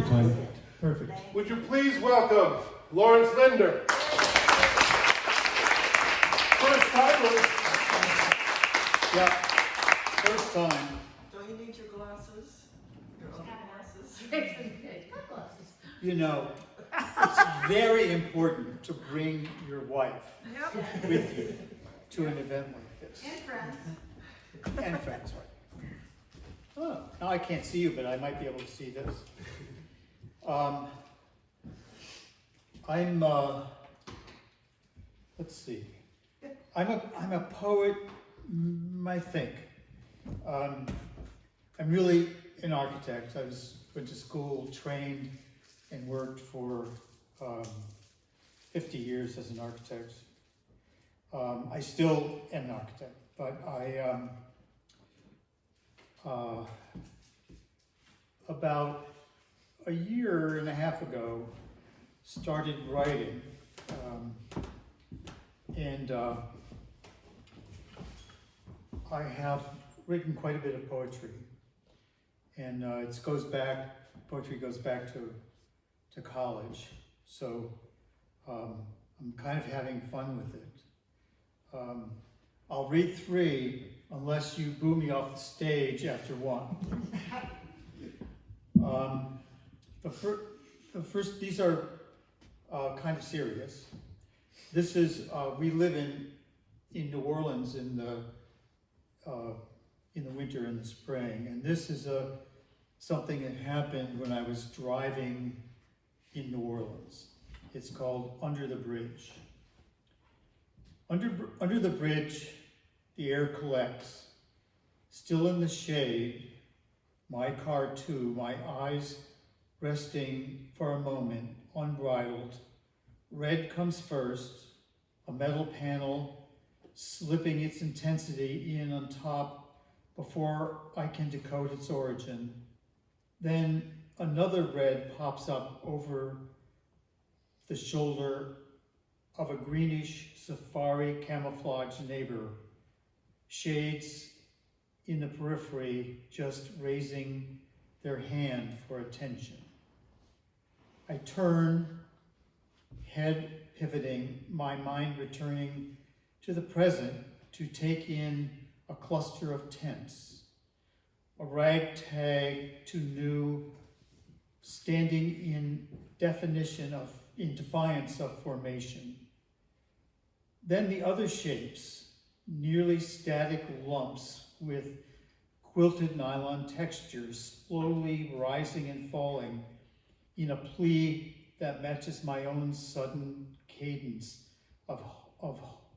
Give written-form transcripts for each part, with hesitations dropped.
Perfect time. Perfect. Would you please welcome Lawrence Linder? First timers. Yeah, first time. Don't you need your glasses? Your other glasses? You know, it's very important to bring your wife with you to an event like this. And friends. And friends, right. Oh, now I can't see you, but I might be able to see this. Let's see. I'm a poet, I think. I'm really an architect. Went to school, trained, and worked for 50 years as an architect. I still am an architect, but about a year and a half ago, started writing, and I have written quite a bit of poetry, and poetry goes back to college, so I'm kind of having fun with it. I'll read 3 unless you boo me off the stage after 1. The first, these are kind of serious. This is, we live in New Orleans in the winter and the spring, and this is something that happened when I was driving in New Orleans. It's called Under the Bridge. Under the bridge, the air collects. Still in the shade, my car too, my eyes resting for a moment, unbridled. Red comes first, a metal panel slipping its intensity in on top before I can decode its origin. Then another red pops up over the shoulder of a greenish safari camouflage neighbor, shades in the periphery just raising their hand for attention. I turn, head pivoting, my mind returning to the present to take in a cluster of tents, a ragtag to new, standing in defiance of formation. Then the other shapes, nearly static lumps with quilted nylon textures, slowly rising and falling in a plea that matches my own sudden cadence of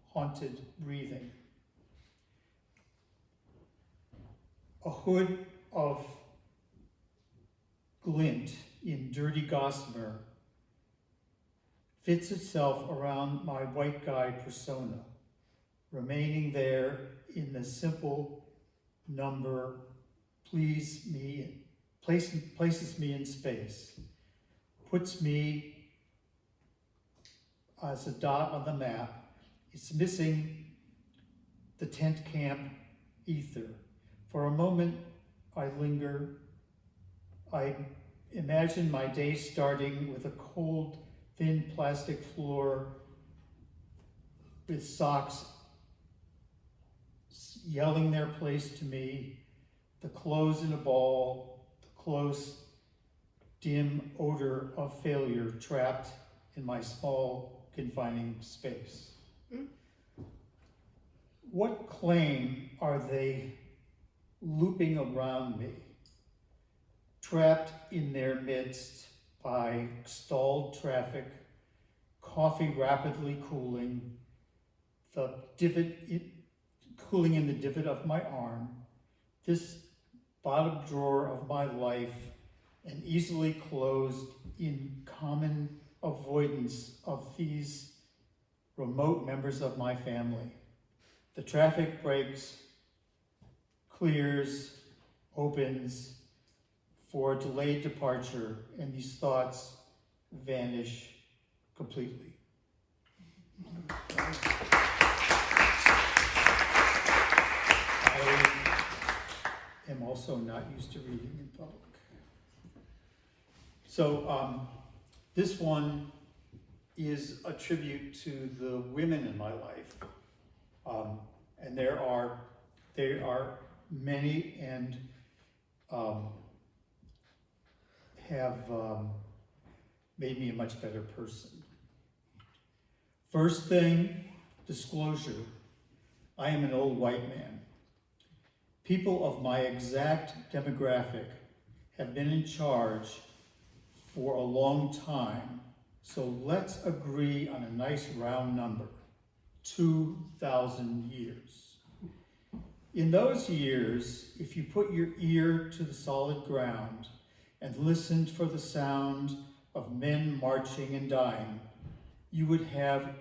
haunted breathing. A hood of glint in dirty gossamer fits itself around my white guy persona, remaining there in the simple number places me in space, puts me as a dot on the map. It's missing the tent camp ether. For a moment, I linger. I imagine my day starting with a cold, thin plastic floor with socks yelling their place to me, the clothes in a ball, the close, dim odor of failure trapped in my small, confining space. What claim are they looping around me, trapped in their midst by stalled traffic, coffee rapidly cooling, cooling in the divot of my arm, this bottom drawer of my life, and easily closed in common avoidance of these remote members of my family. The traffic breaks, clears, opens for a delayed departure, and these thoughts vanish completely. I am also not used to reading in public. So this one is a tribute to the women in my life. And there are many, and have made me a much better person. First thing, disclosure. I am an old white man. People of my exact demographic have been in charge for a long time, so let's agree on a nice round number, 2,000 years. In those years, if you put your ear to the solid ground and listened for the sound of men marching and dying, you would have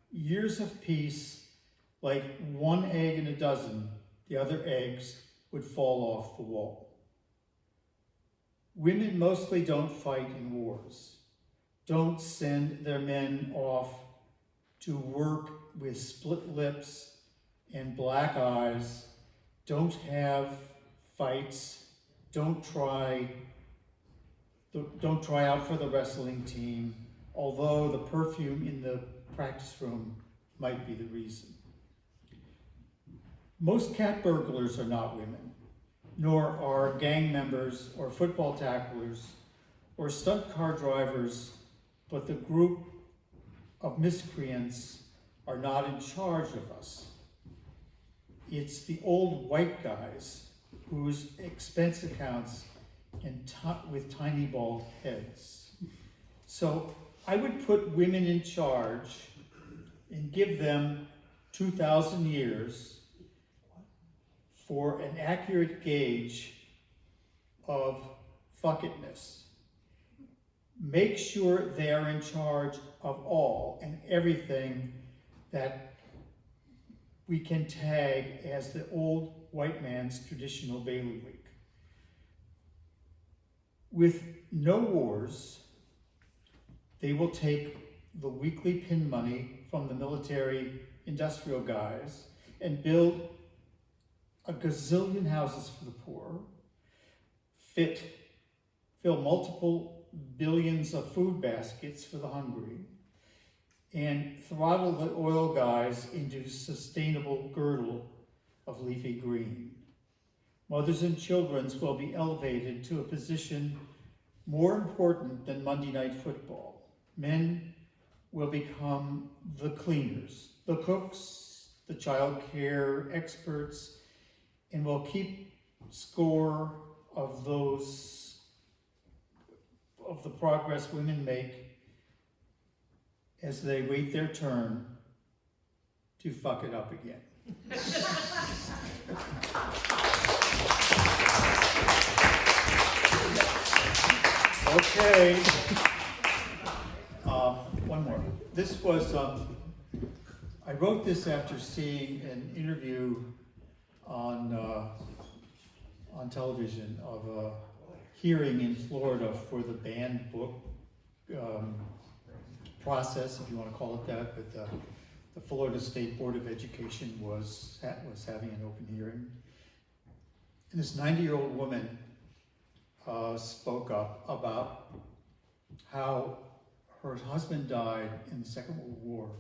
years of peace. Like one egg in a dozen, the other eggs would fall off the wall. Women mostly don't fight in wars, don't send their men off to work with split lips and black eyes, don't have fights, don't try out for the wrestling team, although the perfume in the practice room might be the reason. Most cat burglars are not women, nor are gang members or football tacklers or stunt car drivers, but the group of miscreants are not in charge of us. It's the old white guys whose expense accounts and with tiny bald heads. So I would put women in charge and give them 2,000 years for an accurate gauge of fuckitness. Make sure they are in charge of all and everything that we can tag as the old white man's traditional bailiwick. With no wars, they will take the weekly pin money from the military industrial guys and build a gazillion houses for the poor, fill multiple billions of food baskets for the hungry, and throttle the oil guys into sustainable girdle of leafy green. Mothers and children will be elevated to a position more important than Monday Night Football. Men will become the cleaners, the cooks, the child care experts, and will keep score of the progress women make as they wait their turn to fuck it up again. Okay. One more. This was, I wrote this after seeing an interview on television of a hearing in Florida for the banned book process, if you want to call it that, but the Florida State Board of Education was having an open hearing. And this 90-year-old woman spoke up about how her husband died in the Second World War,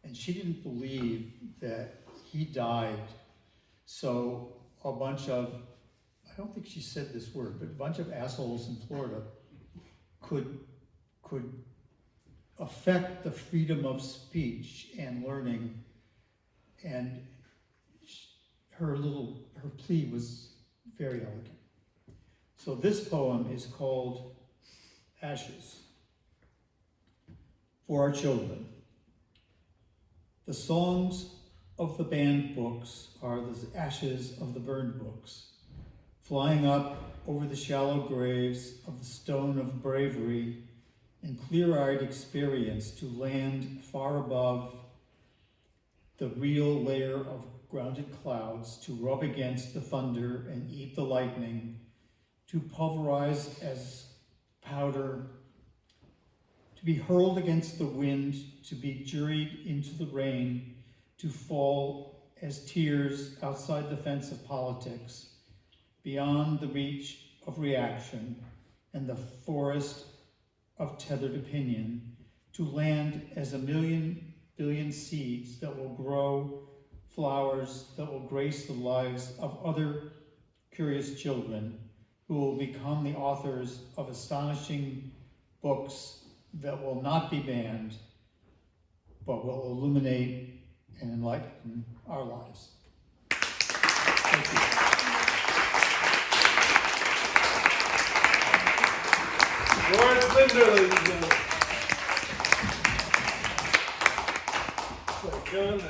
and she didn't believe that he died so a bunch of, I don't think she said this word, but a bunch of assholes in Florida could affect the freedom of speech and learning, and her plea was very elegant. So this poem is called Ashes. For our children. The songs of the banned books are the ashes of the burned books, flying up over the shallow graves of the stone of bravery and clear-eyed experience to land far above the real layer of grounded clouds, to rub against the thunder and eat the lightning, to pulverize as powder, to be hurled against the wind, to be juried into the rain, to fall as tears outside the fence of politics, beyond the reach of reaction, and the forest of tethered opinion, to land as a million billion seeds that will grow flowers that will grace the lives of other curious children who will become the authors of astonishing books that will not be banned, but will illuminate and enlighten our lives. Thank you. Lawrence Linder, ladies and gentlemen. John.